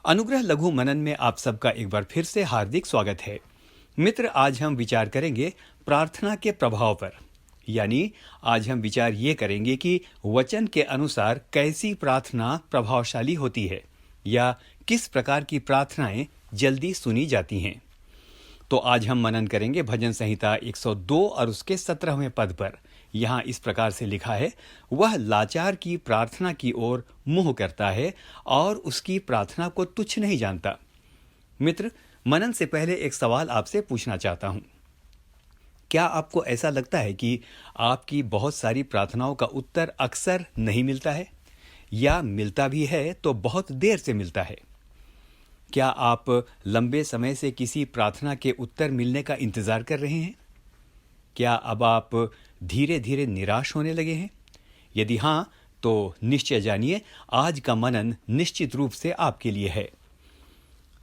अनुग्रह लघु मनन में आप सबका एक बार फिर से हार्दिक स्वागत है। मित्र, आज हम विचार करेंगे प्रार्थना के प्रभाव पर। यानी आज हम विचार ये करेंगे कि वचन के अनुसार कैसी प्रार्थना प्रभावशाली होती है या किस प्रकार की प्रार्थनाएं जल्दी सुनी जाती हैं। तो आज हम मनन करेंगे भजन संहिता 102 और उसके 17वें पद पर। यहाँ इस प्रकार से लिखा है, वह लाचार की प्रार्थना की ओर मुंह करता है और उसकी प्रार्थना को तुच्छ नहीं जानता। मित्र, मनन से पहले एक सवाल आपसे पूछना चाहता हूँ। क्या आपको ऐसा लगता है कि आपकी बहुत सारी प्रार्थनाओं का उत्तर अक्सर नहीं मिलता है, या मिलता भी है तो बहुत देर से मिलता है? क्या आप लंबे समय से किसी प्रार्थना के उत्तर मिलने का इंतजार कर रहे हैं? क्या अब आप धीरे धीरे निराश होने लगे हैं? यदि हाँ, तो निश्चय जानिए आज का मनन निश्चित रूप से आपके लिए है।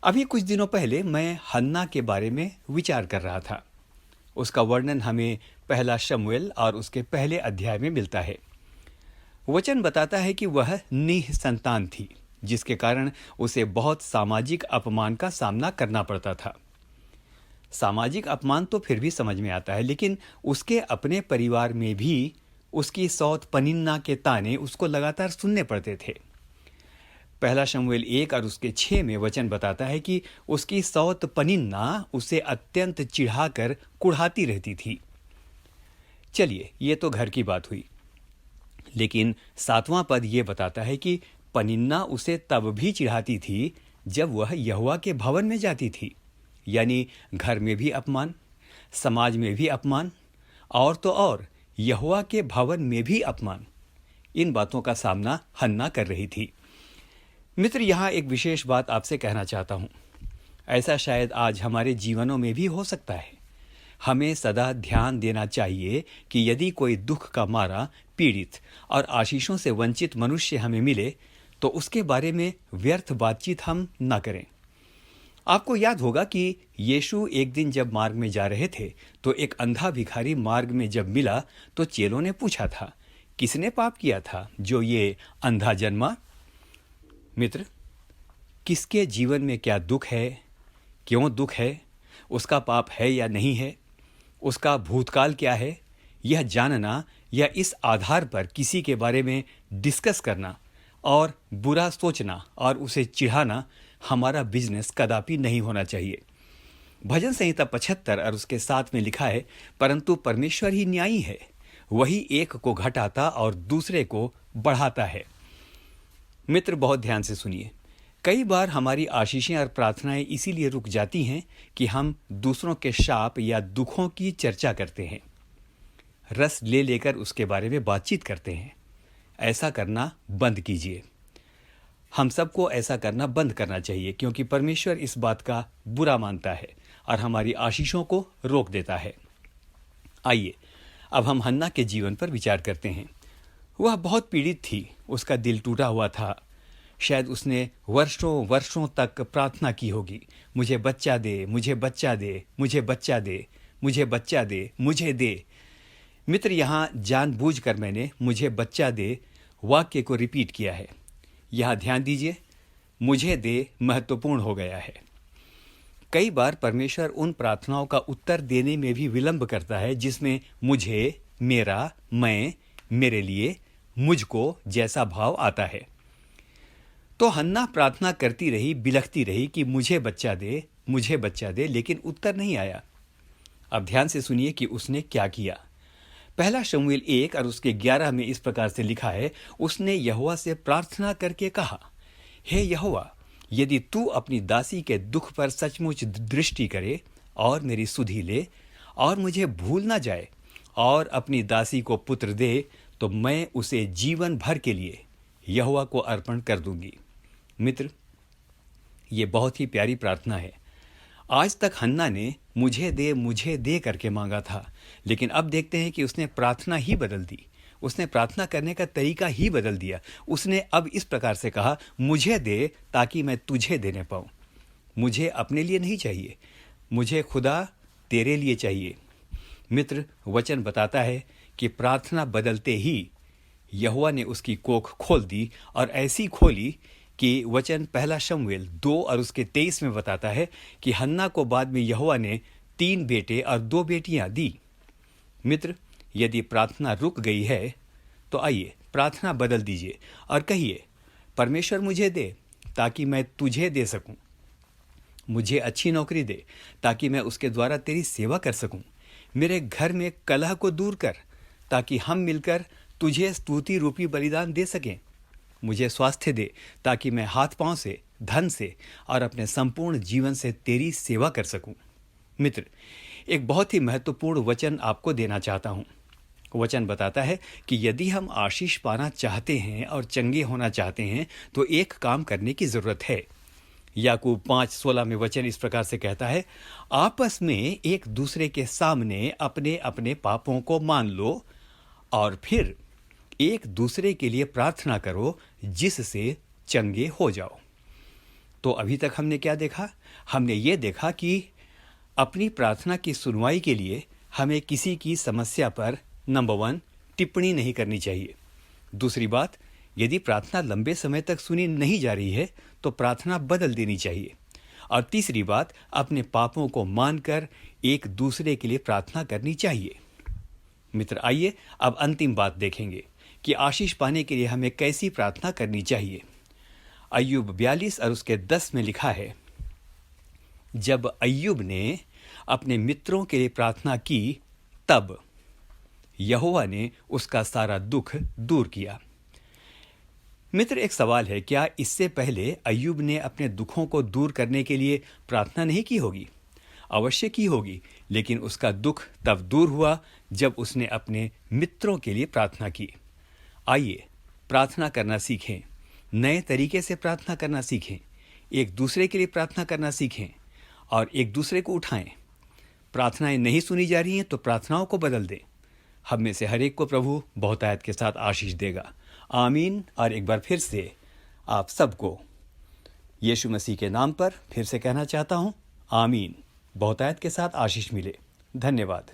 अभी कुछ दिनों पहले मैं हन्ना के बारे में विचार कर रहा था। उसका वर्णन हमें पहला शमूएल और उसके पहले अध्याय में मिलता है। वचन बताता है कि वह निःसंतान थी, जिसके कारण उसे बहुत सामाजिक अपमान का सामना करना पड़ता था। सामाजिक अपमान तो फिर भी समझ में आता है, लेकिन उसके अपने परिवार में भी उसकी सौत पनिन्ना के ताने उसको लगातार सुनने पड़ते थे। पहला शमूएल 1 और उसके 6 में वचन बताता है कि उसकी सौत पनिन्ना उसे अत्यंत चिढ़ाकर कुढ़ाती रहती थी। चलिए, ये तो घर की बात हुई, लेकिन 7वां पद ये बताता है कि पनिन्ना उसे तब भी चिढ़ाती थी जब वह यहोवा के भवन में जाती थी। यानी घर में भी अपमान, समाज में भी अपमान, और तो और यहोवा के भवन में भी अपमान। इन बातों का सामना हन्ना कर रही थी। मित्र, यहाँ एक विशेष बात आपसे कहना चाहता हूँ। ऐसा शायद आज हमारे जीवनों में भी हो सकता है। हमें सदा ध्यान देना चाहिए कि यदि कोई दुख का मारा, पीड़ित और आशीषों से वंचित मनुष्य हमें मिले, तो उसके बारे में व्यर्थ बातचीत हम न करें। आपको याद होगा कि यीशु एक दिन जब मार्ग में जा रहे थे, तो एक अंधा भिखारी मार्ग में जब मिला तो चेलों ने पूछा था, किसने पाप किया था जो ये अंधा जन्मा? मित्र, किसके जीवन में क्या दुख है, क्यों दुख है, उसका पाप है या नहीं है, उसका भूतकाल क्या है, यह जानना या इस आधार पर किसी के बारे में डिस्कस करना और बुरा सोचना और उसे चिढ़ाना हमारा बिजनेस कदापि नहीं होना चाहिए। भजन संहिता 75 और उसके 7 में लिखा है, परंतु परमेश्वर ही न्यायी है, वही एक को घटाता और दूसरे को बढ़ाता है। मित्र, बहुत ध्यान से सुनिए। कई बार हमारी आशीषें और प्रार्थनाएं इसीलिए रुक जाती हैं कि हम दूसरों के शाप या दुखों की चर्चा करते हैं, रस ले लेकर उसके बारे में बातचीत करते हैं। ऐसा करना बंद कीजिए। हम सबको ऐसा करना बंद करना चाहिए, क्योंकि परमेश्वर इस बात का बुरा मानता है और हमारी आशीषों को रोक देता है। आइए अब हम हन्ना के जीवन पर विचार करते हैं। वह बहुत पीड़ित थी, उसका दिल टूटा हुआ था। शायद उसने वर्षों वर्षों तक प्रार्थना की होगी, मुझे बच्चा दे, मुझे बच्चा दे, मुझे बच्चा दे, मुझे बच्चा दे, मुझे दे। मित्र, यहाँ जानबूझकर मैंने मुझे बच्चा दे वाक्य को रिपीट किया है। यहाँ ध्यान दीजिए, मुझे दे महत्वपूर्ण हो गया है। कई बार परमेश्वर उन प्रार्थनाओं का उत्तर देने में भी विलंब करता है जिसमें मुझे, मेरा, मैं, मेरे लिए, मुझको जैसा भाव आता है। तो हन्ना प्रार्थना करती रही, बिलखती रही कि मुझे बच्चा दे, मुझे बच्चा दे, लेकिन उत्तर नहीं आया। अब ध्यान से सुनिए कि उसने क्या किया। पहला शमूएल 1 और उसके 11 में इस प्रकार से लिखा है, उसने यहोवा से प्रार्थना करके कहा, हे यहोवा, यदि तू अपनी दासी के दुख पर सचमुच दृष्टि करे और मेरी सुधि ले और मुझे भूल ना जाए और अपनी दासी को पुत्र दे, तो मैं उसे जीवन भर के लिए यहोवा को अर्पण कर दूंगी। मित्र, ये बहुत ही प्यारी प्रार्थना है। आज तक हन्ना ने मुझे दे करके मांगा था, लेकिन अब देखते हैं कि उसने प्रार्थना ही बदल दी। उसने प्रार्थना करने का तरीका ही बदल दिया। उसने अब इस प्रकार से कहा, मुझे दे ताकि मैं तुझे देने पाऊं। मुझे अपने लिए नहीं चाहिए, मुझे खुदा तेरे लिए चाहिए। मित्र, वचन बताता है कि प्रार्थना बदलते ही यहोवा ने उसकी कोख खोल दी, और ऐसी खोली कि वचन पहला शमूएल 2 और उसके 23 में बताता है कि हन्ना को बाद में यहोवा ने 3 बेटे और 2 बेटियां दी। मित्र, यदि प्रार्थना रुक गई है तो आइए प्रार्थना बदल दीजिए और कहिए, परमेश्वर मुझे दे ताकि मैं तुझे दे सकूं। मुझे अच्छी नौकरी दे ताकि मैं उसके द्वारा तेरी सेवा कर सकूं। मेरे घर में कलह को दूर कर ताकि हम मिलकर तुझे स्तुति रूपी बलिदान दे सकें। मुझे स्वास्थ्य दे ताकि मैं हाथ पांव से, धन से और अपने संपूर्ण जीवन से तेरी सेवा कर सकूं। मित्र, एक बहुत ही महत्वपूर्ण वचन आपको देना चाहता हूं। वचन बताता है कि यदि हम आशीष पाना चाहते हैं और चंगे होना चाहते हैं तो एक काम करने की जरूरत है। याकूब 5:16 में वचन इस प्रकार से कहता है, आपस में एक दूसरे के सामने अपने अपने पापों को मान लो और फिर एक दूसरे के लिए प्रार्थना करो जिससे चंगे हो जाओ। तो अभी तक हमने क्या देखा? हमने ये देखा कि अपनी प्रार्थना की सुनवाई के लिए हमें किसी की समस्या पर नंबर 1 टिप्पणी नहीं करनी चाहिए। दूसरी बात, यदि प्रार्थना लंबे समय तक सुनी नहीं जा रही है तो प्रार्थना बदल देनी चाहिए। और तीसरी बात, अपने पापों को मानकर एक दूसरे के लिए प्रार्थना करनी चाहिए। मित्र, आइए अब अंतिम बात देखेंगे कि आशीष पाने के लिए हमें कैसी प्रार्थना करनी चाहिए। अय्यूब 42 और उसके 10 में लिखा है, जब अय्यूब ने अपने मित्रों के लिए प्रार्थना की तब यहोवा ने उसका सारा दुख दूर किया। मित्र, एक सवाल है, क्या इससे पहले अय्यूब ने अपने दुखों को दूर करने के लिए प्रार्थना नहीं की होगी? अवश्य की होगी, लेकिन उसका दुख तब दूर हुआ जब उसने अपने मित्रों के लिए प्रार्थना की। आइए प्रार्थना करना सीखें, नए तरीके से प्रार्थना करना सीखें, एक दूसरे के लिए प्रार्थना करना सीखें और एक दूसरे को उठाएं। प्रार्थनाएं नहीं सुनी जा रही हैं तो प्रार्थनाओं को बदल दें। हम में से हर एक को प्रभु बहुतायत के साथ आशीष देगा। आमीन। और एक बार फिर से आप सबको यीशु मसीह के नाम पर फिर से कहना चाहता हूं, आमीन। बहुतायत के साथ आशीष मिले। धन्यवाद।